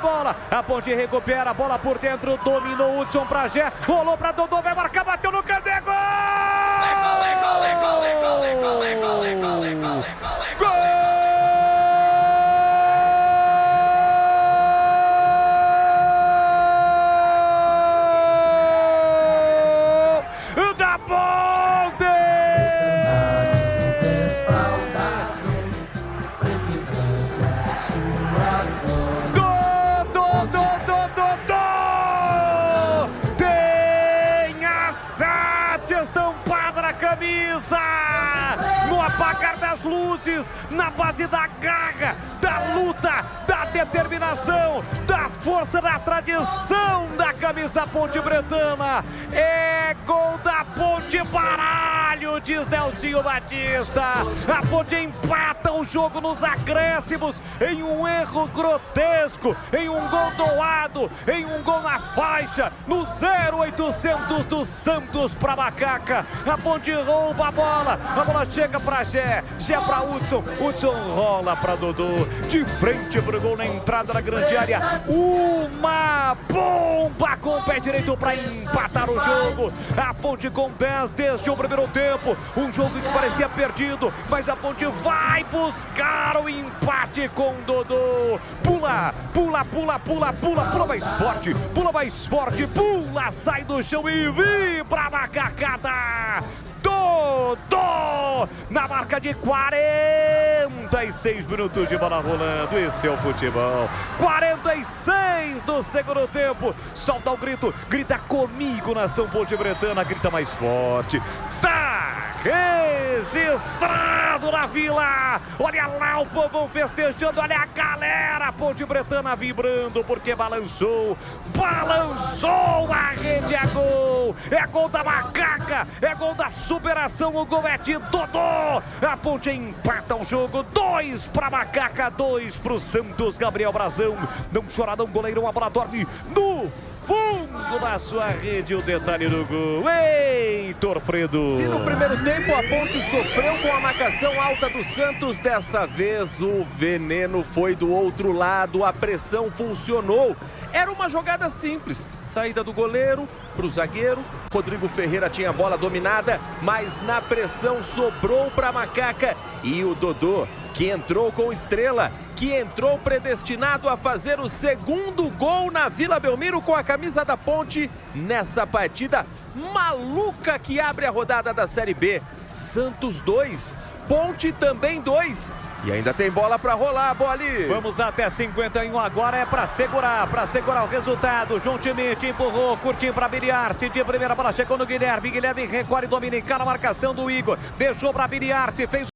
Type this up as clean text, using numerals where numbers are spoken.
bola. A Ponte recupera a bola por dentro. Dominou o Hudson pra Gé. Rolou pra Dodô. Vai marcar, bateu no canto. É gol! Da Ponte! Tem a SAT estampada na camisa! No apagar das luzes, na base da garra, da luta, da determinação, da força, da tradição da camisa ponte-bretana. É gol da Ponte, baralho, diz Nelsinho Batista. A Ponte empata o jogo nos acréscimos, em um erro grotesco, em um gol doado, em um gol na faixa, no 0800 do Santos para Macaca. A Ponte rouba a bola chega para Gé, Gé para Hudson, Hudson rola para Dodô, de frente pro gol na entrada da grande área. Uma bomba com o pé direito para empatar o jogo. A Ponte com 10 desde o primeiro tempo, um jogo que parecia perdido, mas a Ponte vai buscar o empate com Dodô. Pula, pula, pula, pula, pula, pula mais forte, sai do chão e vibra a macacada. Dodô, na marca de 46 minutos de bola rolando. Esse é o futebol. 46 do segundo tempo. Solta o grito, grita comigo, nação ponte-bretana, grita mais forte. Tá registrado na Vila. Olha lá o povo festejando, olha a galera ponte-bretana vibrando, porque balançou a rede. É gol da Macaca, é gol da superação, o gol é de Dodô. A Ponte empata o jogo, 2 para Macaca, 2 para o Santos. Gabriel Brazão, não chora não, goleirão, a bola dorme no fundo da sua rede. O detalhe do gol, Heitor Fredo. Se no primeiro tempo a Ponte sofreu com a marcação alta do Santos, dessa vez o veneno foi do outro lado, a pressão funcionou. Era uma jogada simples, saída do goleiro para o zagueiro. Rodrigo Ferreira tinha a bola dominada, mas na pressão sobrou para a Macaca. E o Dodô, que entrou com estrela, que entrou predestinado a fazer o segundo gol na Vila Belmiro com a camisa da Ponte nessa partida maluca que abre a rodada da Série B. Santos 2, Ponte também 2. E ainda tem bola para rolar, Boli. Vamos até 51, agora é para segurar o resultado. João Timite empurrou, curtinho para Biriarce, de primeira bola chegou no Guilherme, Guilherme recolhe, domina, encara a marcação do Igor, deixou para Biriarce, fez